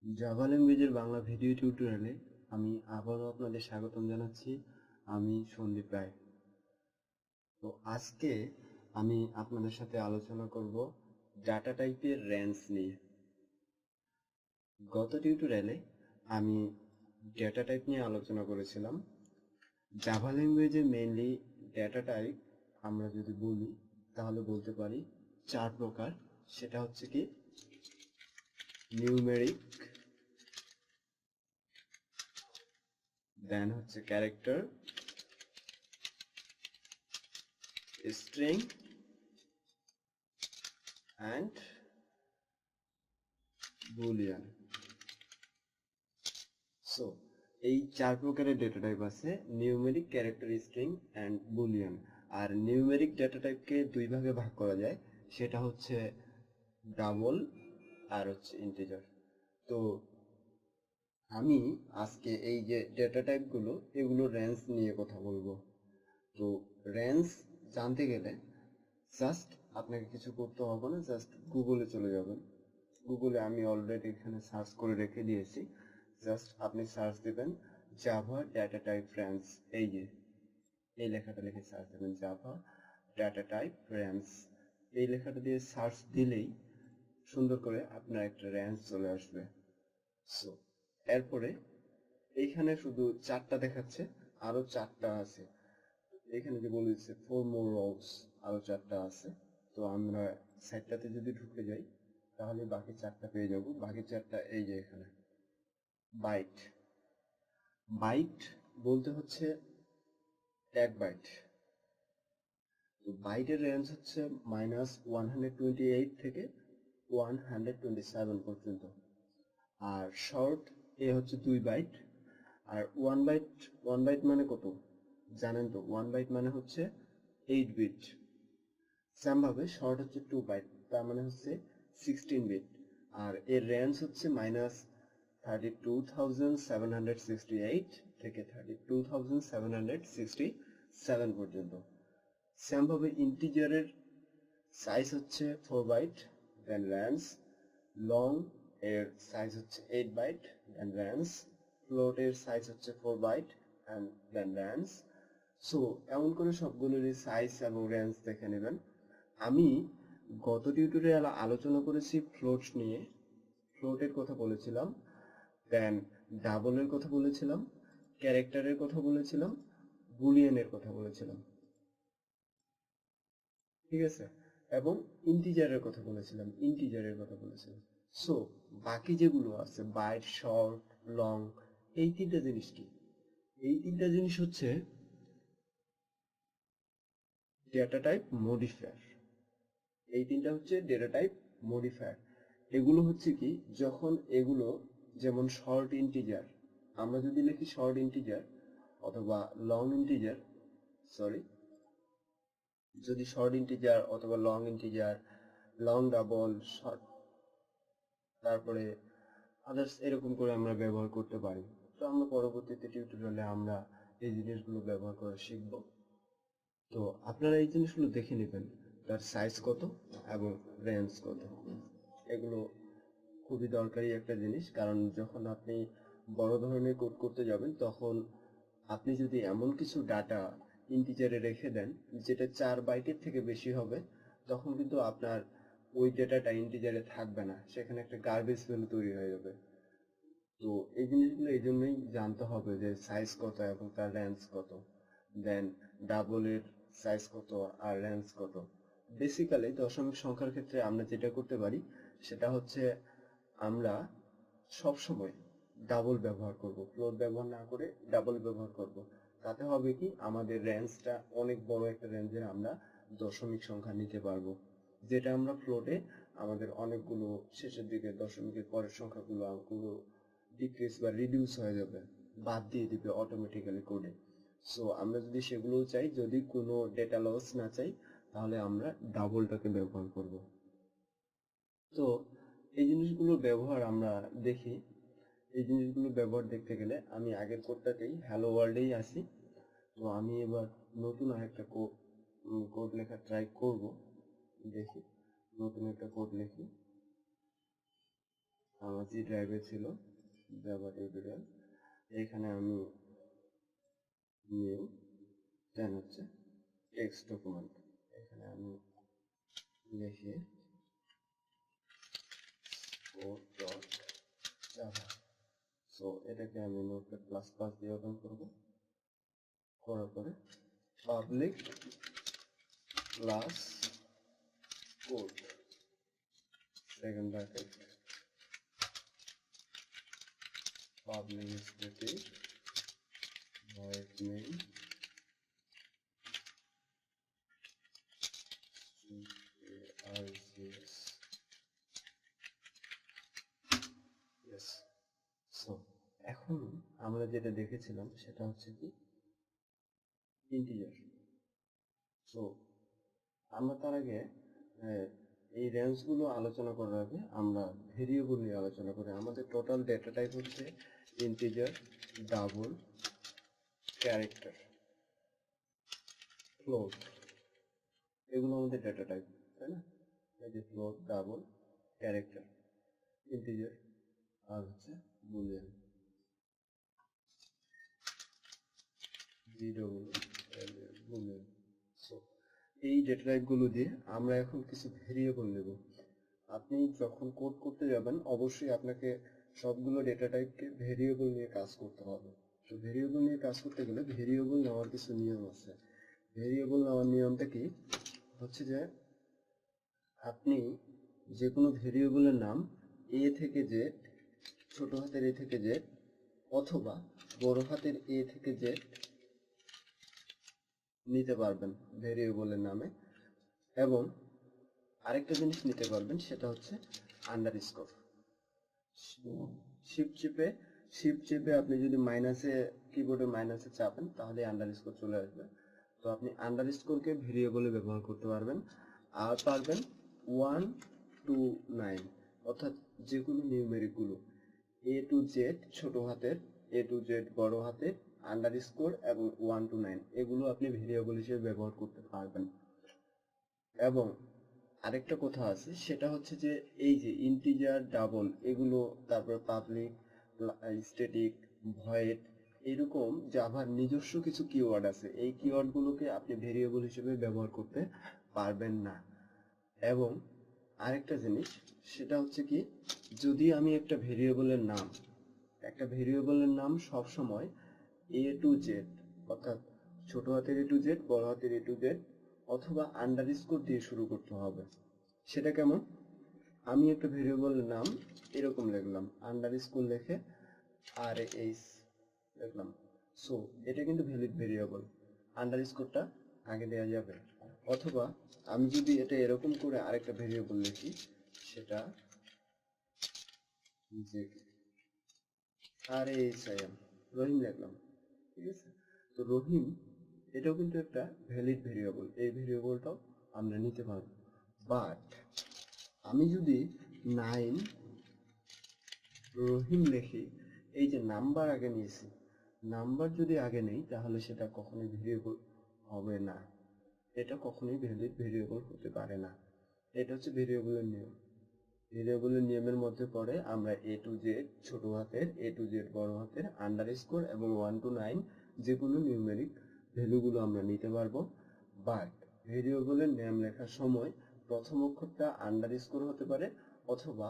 Java ল্যাঙ্গুয়েজের Bangla video টিউটোরিয়ালে আমি আবারও আপনাদের স্বাগতম জানাচ্ছি। আমি সন্দীপ রায়। তো আজকে আমি আপনাদের সাথে আলোচনা করব ডাটা টাইপের রেঞ্জ নিয়ে। গত টিউটোরিয়ালে আমি ডেটা টাইপ নিয়ে আলোচনা করেছিলাম। জাভা ল্যাঙ্গুয়েজে মেইনলি ডেটা টাইপ আমরা যদি বলি তাহলে বলতে পারি চার প্রকার। সেটা হচ্ছে কি নিউমেরিক, দেন হচ্ছে character, string and boolean. So এই চার প্রকারের ডেটা টাইপ আছে, numeric, character, string and boolean. আর নিউমেরিক ডেটা টাইপকে দুই ভাগে ভাগ করা যায়, সেটা হচ্ছে ডাবল আর হচ্ছে ইন্টিজার। তো আমি আজকে এই যে ডেটা টাইপগুলো এগুলো রেঞ্জ নিয়ে কথা বলবো। তো রেঞ্জ জানতে গেলে জাস্ট আপনাকে কিছু করতে হবে না, জাস্ট গুগলে চলে যাবেন। গুগলে আমি অলরেডি এখানে সার্চ করে রেখে দিয়েছি। জাস্ট আপনি সার্চ দেবেন জাভা ডাটা টাইপ রেঞ্জ, এই যে এই লেখাটা লিখে সার্চ দেবেন জাভা ডাটা টাইপ রেঞ্জ। এই লেখাটা দিয়ে সার্চ দিলেই সুন্দর করে আপনার একটা রেঞ্জ চলে আসবে। সো এরপরে এইখানে শুধু চারটা দেখাচ্ছে, আরো চারটা আছে। এখানে যে বলেছে 4 more rows, আরো চারটা আছে। তো আমরা সাইটটাতে যদি ঢুকে যাই তাহলে বাকি চারটা পেয়ে যাব। বাকি চারটা এই যে এখানে বাইট। বাইট বলতে হচ্ছে 1 বাইট। তো বাইটের রেঞ্জ হচ্ছে -128 থেকে 127 পর্যন্ত। আর শর্ট এ হচ্ছে 2 বাইট। আর 1 বাইট, 1 বাইট মানে কত জানেন তো? 1 বাইট মানে হচ্ছে 8 বিট। সেম ভাবে শর্ট হচ্ছে 2 বাইট, তার মানে হচ্ছে 16 বিট। আর এর রেঞ্জ হচ্ছে -32,768 থেকে 32,767 পর্যন্ত। সেম ভাবে ইন্টিজারের সাইজ হচ্ছে 4 বাইট, দেন রেঞ্জ। লং এর সাইজ হচ্ছে 8 বাইট, দেন রেঞ্জ। ফ্লোট এর সাইজ হচ্ছে 4 byte and then range. So এমন করে সবগুলোরই সাইজ এবং রেঞ্জ দেখে নেবেন। আমি গত টিউটোরিয়ালে আলোচনা করেছি ফ্লোট নিয়ে। ফ্লোটের কথা বলেছিলাম, দেন ডাবলের কথা বলেছিলাম, ক্যারেক্টারের কথা বলেছিলাম, বুলিয়ানের কথা বলেছিলাম, ঠিক আছে, এবং ইন্টিজারের কথা বলেছিলাম। সো বাকি যেগুলো আছে বাইট, শর্ট, লং, এই তিনটা জিনিস কি? এই তিনটা জিনিস হচ্ছে ডেটা টাইপ মডিফায়ার। এই তিনটা হচ্ছে ডেটা টাইপ মডিফায়ার। এগুলো হচ্ছে কি, যখন এগুলো যেমন শর্ট ইন্টিজার, আমরা যদি লিখি শর্ট ইন্টিজার অথবা লং ইন্টিজার, সরি, যদি শর্ট ইন্টিজার অথবা long integer, long double, short, তারপরে আদার্স এরকম করে আমরা ব্যবহার করতে পারি। তো আমরা পরবর্তীতে টিউটোরিয়ালে আমরা এই জিনিসগুলো ব্যবহার করা শিখব। তো আপনারা এই জিনিসগুলো দেখে নেবেন, তার সাইজ কত এবং রেঞ্জ কত। এগুলো খুবই দরকারি একটা জিনিস, কারণ যখন আপনি বড় ধরনের কোড করতে যাবেন তখন আপনি যদি এমন কিছু ডাটা ইন্টিজারে রেখে দেন যেটা 4 বাইটের থেকে বেশি হবে, তখন কিন্তু আপনার ওই ডেটাটা ইন্টিজারে থাকবে না, সেখানে একটা গার্বেজ ভ্যালু তৈরি হয়ে যাবে। তো এই জিনিসগুলো এই জন্যই জানতে হবে যে সাইজ কত এবং তার রেঞ্জ কত, দেন ডাবলের সাইজ কত আর রেঞ্জ কত। বেসিক্যালি দশমিক সংখ্যার ক্ষেত্রে আমরা যেটা করতে পারি সেটা হচ্ছে আমরা সব সময় ডাবল ব্যবহার করব, ফ্লোট ব্যবহার না করে ডাবল ব্যবহার করব। তাতে হবে কি, আমাদের রেঞ্জটা অনেক বড় একটা রেঞ্জের আমরা দশমিক সংখ্যা নিতে পারবো, যেটা আমরা ফ্লোটে আমাদের অনেকগুলো শেষের দিকে দশমিকের পরের সংখ্যাগুলো ডিক্রিজ বা রিডিউস হয়ে যাবে, বাদ দিয়ে দিবে অটোমেটিক্যালি কোডে। সো আমরা যদি সেগুলো চাই, যদি কোনো ডেটা লস না চাই, তাহলে আমরা ডাবলটাকে ব্যবহার করব। তো এই জিনিসগুলোর ব্যবহার আমরা দেখি। এই জিনিসগুলো ব্যবহার দেখতে গেলে আমি আগের কোডটাতেই হ্যালো ওয়ার্ল্ডেই আসি। তো আমি এবার নতুন আরেকটা কোড লেখা ট্রাই করব। দেখি, নতুন একটা কোড লিখি। আমার জি ড্রাইভে ছিল জাভা টিউটোরিয়াল। এখানে আমি নিউ দেন হচ্ছে টেক্সট ডকুমেন্ট, এখানে আমি লিখে java। সো এটাকে আমি নোটপ্যাড প্লাস প্লাস দিয়ে ওপেন করবো, করার পরে public class code second bracket public static void main args। yes। So এখন আমরা যেটা দেখেছিলাম সেটা হচ্ছে কি ইন্টিজার। সো আমরা তার আগে এই রেঞ্জগুলো আলোচনা করার আগে আমরা ভেরিয়েবল নিয়ে আলোচনা করি। আমাদের টোটাল ডেটা টাইপ হচ্ছে ইন্টিজার, ডাবল, ক্যারেক্টার, ফ্লোট, এগুলো আমাদের ডেটা টাইপ, তাই না? এই যে ফ্লোট, ডাবল, ক্যারেক্টার, ইন্টিজার আর হচ্ছে বুলিয়ান, বুলিয়ান। সো এই ডেটা টাইপগুলো দিয়ে আমরা এখন কিছু ভেরিয়েবল নেব। আপনি যখন কোড করতে যাবেন অবশ্যই আপনাকে সবগুলো ডেটা টাইপকে ভেরিয়েবল নিয়ে কাজ করতে হবে। তো ভেরিয়েবল নিয়ে কাজ করতে গেলে ভেরিয়েবল নেওয়ার কিছু নিয়ম আছে। ভেরিয়েবল নেওয়ার নিয়মটা কি হচ্ছে যে আপনি যে কোনো ভেরিয়েবলের নাম এ থেকে জেড, ছোট হাতের এ থেকে জেড অথবা বড় হাতের এ থেকে জেড নিতে পারবেন ভেরিয়েবলের নামে, এবং আরেকটা জিনিস নিতে পারবেন সেটা হচ্ছে আন্ডারস্কোর। শিফট চেপে আপনি যদি কিবোর্ডে মাইনাসে চাপেন তাহলে আন্ডারস্কোর চলে আসবে। তো আপনি আন্ডারস্কোরকে ভেরিয়েবলে ব্যবহার করতে পারবেন, আর পারবেন 1 to 9 অর্থাৎ যে কোনো নিউমেরিক গুলো এ টু জেড ছোট হাতের, এ টু জেড বড় হাতের, আন্ডারস্কোর এবং 1 to 9 এগুলো আপনি ভেরিয়েবল হিসেবে ব্যবহার করতে পারবেন। এবং আরেকটা কথা আছে সেটা হচ্ছে যে এই যে ইন্টিজার, ডাবল এগুলো, তারপর পাবলিক, স্ট্যাটিক, ভয়েড, এরকম জাভার নিজস্ব কিছু কিওয়ার্ড আছে। এই কিওয়ার্ডগুলোকে আপনি ভেরিয়েবল হিসেবে ব্যবহার করতে পারবেন না। এবং আরেকটা জিনিস সেটা হচ্ছে কি, যদি আমি একটা ভেরিয়েবলের নাম সব সময় এ টু জেড অর্থাৎ ছোট হাতের এ টু জেড, বড় হাতের এ টু জেড অথবা আন্ডারস্কোর দিয়ে শুরু করতে হবে। সেটা কেমন? আমি একটা ভেরিয়েবলের নাম এরকম লিখলাম, আন্ডারস্কোর লিখে RAH লিখলাম। সো এটা কিন্তু ভ্যালিড ভেরিয়েবল, আন্ডারস্কোরটা আগে দেওয়া যাবে। অথবা আমি যদি এটা এরকম করে আরেকটা ভেরিয়েবল লিখি, সেটা যে RAHIM রহিম লিখলাম, ঠিক আছে? তো রহিম এটাও কিন্তু একটা ভ্যালিড ভেরিয়েবল, এই ভেরিয়েবলটাও আমরা নিতে পারবো। বাট আমি যদি 9 রহিম লিখি, এই যে নাম্বার আগে নিয়েছি, নাম্বার যদি আগে নেই তাহলে সেটা কখনোই ভেরিয়েবল হবে না, এটা কখনোই ভ্যালিড ভেরিয়েবল হতে পারে না। এটা হচ্ছে ভেরিয়েবলের নিয়ম। ভেরিয়েবলের নিয়মের মধ্যে পড়ে আমরা এ টু জেড ছোট হাতের, এ টু জেড বড় হাতের, আন্ডারস্কোর এবং 1 to 9 যে কোনো নিউমেরিক ভ্যালুগুলো আমরা নিতে পারবো। বাট ভেরিয়েবলের নাম লেখার সময় প্রথম অক্ষরটা আন্ডারস্কোর হতে পারে অথবা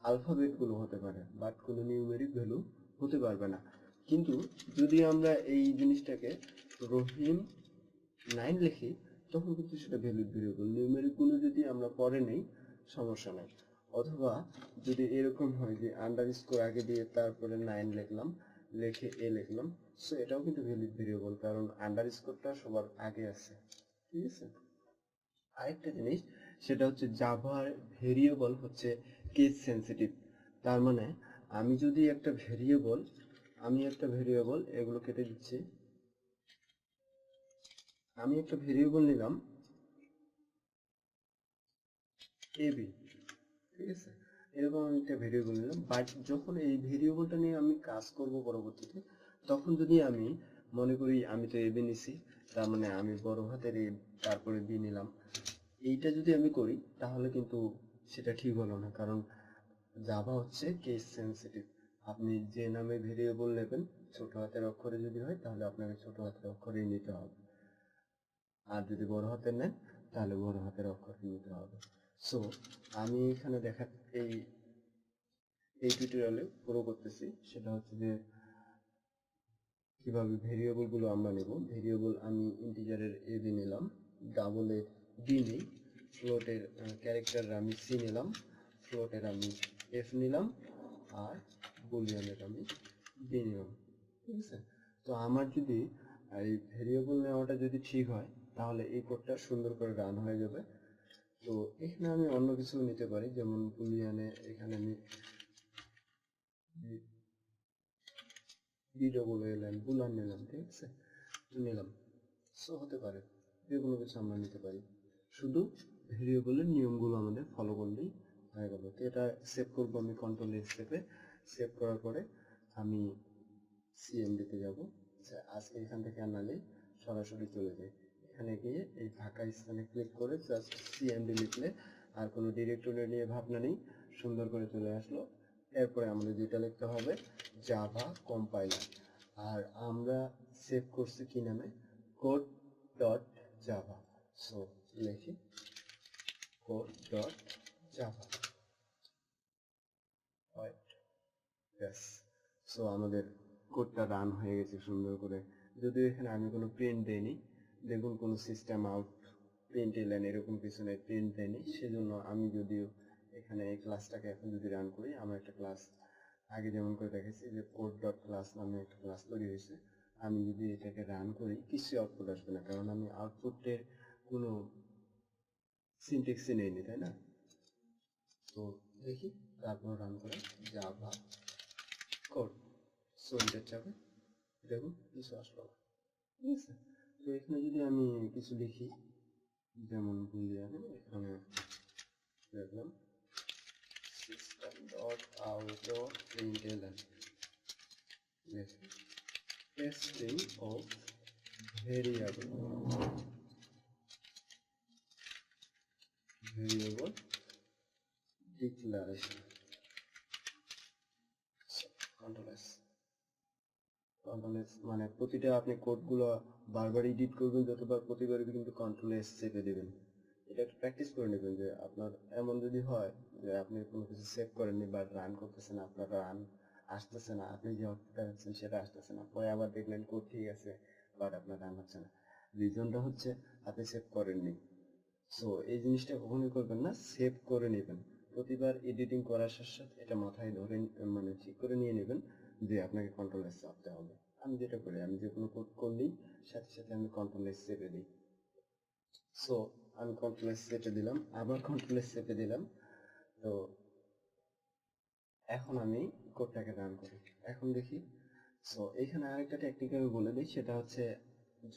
আলফাবেটগুলো হতে পারে, বাট কোনো নিউমেরিক ভ্যালু হতে পারবে না। কিন্তু যদি আমরা এই জিনিসটাকে রহিম 9 লিখি তখন কিন্তু সেটা ভ্যালিড ভেরিয়েবল, নিউমেরিক গুলো যদি আমরা পরে নেই সমস্যা নাই। অথবা যদি এরকম হয় যে আন্ডারস্কোর আগে দিয়ে তারপরে 9 লিখলাম, লিখে এ লিখলাম, সো এটাও কিন্তু ভ্যালিড ভেরিয়েবল, কারণ আন্ডারস্কোরটা সবার আগে আছে, ঠিক আছে? আরেকটা জিনিস সেটা হচ্ছে জাভার ভেরিয়েবল হচ্ছে কেস সেন্সিটিভ। তার মানে আমি যদি একটা ভেরিয়েবল এগুলো কেটে দিচ্ছি, আমি একটা ভেরিয়েবল নিলাম এবি, ঠিক আছে? এরকম আমি একটা ভেরিয়েবল নিলাম, বাট যখন এই ভেরিয়েবলটা নিয়ে আমি কাজ করব পরবর্তীতে, তখন যদি আমি মনে করি আমি তো এবি নিছি, তার মানে আমি বড় হাতের এ তারপরে বি নিলাম, এইটা যদি আমি করি তাহলে কিন্তু সেটা ঠিক হলো না। কারণ জাভা হচ্ছে কেস সেন্সিটিভ। আপনি যে নামে ভেরিয়েবল নেবেন, ছোট হাতের অক্ষরে যদি হয় তাহলে আপনাকে ছোট হাতের অক্ষরেই নিতে হবে, আর যদি বড় হাতের নেন তাহলে বড় হাতের অক্ষর নিতে হবে। সো আমি এখানে এই এই টিউটোরিয়ালে পুরো করতেছি সেটা হচ্ছে যে কিভাবে ভেরিয়েবল গুলো আমরা নেব। ভেরিয়েবল আমি ইন্টিজারের এ বি নিলাম, ডাবলের ডি নেই, ফ্লোটের ক্যারেক্টার আমি সি নিলাম, ফ্লোটের আমি এফ নিলাম, আর বুলিয়ানের আমি বি নিলাম। ঠিক আছে, তো আমার যদি এই ভেরিয়েবল নেওয়াটা যদি ঠিক হয় তাহলে এই কোডটা সুন্দর করে রান হয়ে যাবে। তো এখানে আমি অন্য কিছু নিতে পারি, যেমন বুলিয়ানে এখানে আমি বুলান নিলাম, ঠিক আছে, নিলাম। সো হতে পারে যে কোনো কিছু আমরা নিতে পারি, শুধু ভেরিয়েবলের নিয়মগুলো আমাদের ফলো করলেই হয়ে গেল। তো এটা সেভ করবো আমি কন্ট্রোল এস চেপে। সেভ করার পরে আমি সিএমডিতে যাব। আজকে এখান থেকে আনালে সরাসরি চলে যায়, এখানে গিয়ে এই ফাঁকা স্থানে ক্লিক করে জাস্ট সিএমডি লিখলে আর কোনো ডিরেক্টরি নিয়ে ভাবনা নেই, সুন্দর করে চলে আসলো। এরপরে আমাদের যেটা লিখতে হবে জাভা কম্পাইলার, আর আমরা সেভ করছি কি নামে, কোড ডট জাভা। সো লিখি কোড ডট জাভা। সো আমাদের কোডটা রান হয়ে গেছে সুন্দর করে। যদিও এখানে আমি কোনো প্রিন্ট দেইনি, দেখুন কোনো সিস্টেম আউট প্রিন্ট এলেন এরকম কিছু নেই, প্রিন্ট দেয়নি। সেজন্য আমি যদিও এখানে এই ক্লাসটাকে এখন যদি রান করি, আমার একটা ক্লাস আগে যেমন করে দেখেছি যে কোড ডট ক্লাস নামে একটা ক্লাস তৈরি হয়েছে, আমি যদি এটাকে রান করি কিছু আউটপুট আসবে না, কারণ আমি আউটপুটের কোনো সিনট্যাক্সই নেইনি, তাই না? তো দেখি, তারপর রান করে জাভা কোড। সো এন্টার চাপে, দেখুন কিছু আসলো না, ঠিক আছে। তো এখানে যদি আমি কিছু লিখি, যেমন বুলিয়ানে এখানে দেখলাম system dot out dot প্রিন্টএলএন, testing of variable declaration, control S. মানে প্রতিটা আপনি কোডগুলো বারবার এডিট করবেন যতবার, প্রতিবারই কিন্তু কন্ট্রোল এস চেপে দেবেন। এটা একটু প্র্যাকটিস করে নেবেন, যে আপনার এমন যদি হয় যে আপনি কোনো কিছু সেভ করেননি বা রান করতেছেন, আপনার রান আসতেছে না, আপনি যে আউটপুটটা পাচ্ছেন সেটা আসতেছে না, পরে আবার দেখলেন কোড ঠিক আছে বাট আপনার রান হচ্ছে না, রিজনটা হচ্ছে আপনি সেভ করেননি। সো এই জিনিসটা কখনোই করবেন না, সেভ করে নেবেন। প্রতিবার এডিটিং করার সাথে সাথে এটা মাথায় ধরে মানে ঠিক করে নিয়ে নেবেন যে আপনাকে কন্ট্রোল এস চাপতে হবে। আমি যেটা করি, আমি যে কোনো কোড করলেই সাথে সাথে আমি কন্ট্রোল এস চেপে দিই। সো আমি কন্ট্রোল এস চেপে দিলাম, আবার কন্ট্রোল এস চেপে দিলাম। তো এখন আমি কোডটাকে রান করি, এখন দেখি। সো এখানে আরেকটা টেকনিক আমি বলে দিই, সেটা হচ্ছে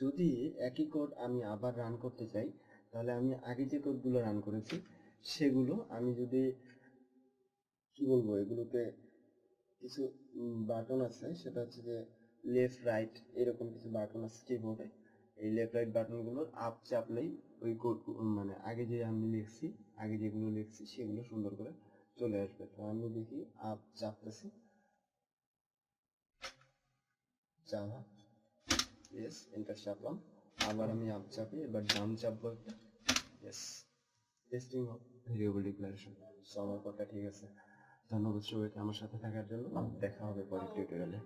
যদি একই কোড আমি আবার রান করতে চাই, তাহলে আমি আগে যে কোডগুলো রান করেছি সেগুলো আমি যদি কি বলবো, এগুলোতে কিছু বাটন আছে, সেটা হচ্ছে যে লেফট রাইট এরকম কিছু বাটন আছে কিবোর্ডে। এই লেফট রাইট বাটনগুলোর আপ চাপলেই ওই কোড মানে আগে যে আমি লিখছি, আগে যেগুলো লিখছি সেগুলো সুন্দর করে চলে আসবে। তো আমি দেখি আপ চাপতেছি, জাভা, ইয়েস, এন্টার চাপলাম। আবার আমি আপ চাপি, এবার ডাউন চাপবো একটা, yes, testing of variable declaration. So আমার কোডটা ঠিক আছে। ধন্যবাদ সবাইকে আমার সাথে থাকার জন্য, দেখা হবে পরের টিউটোরিয়ালে।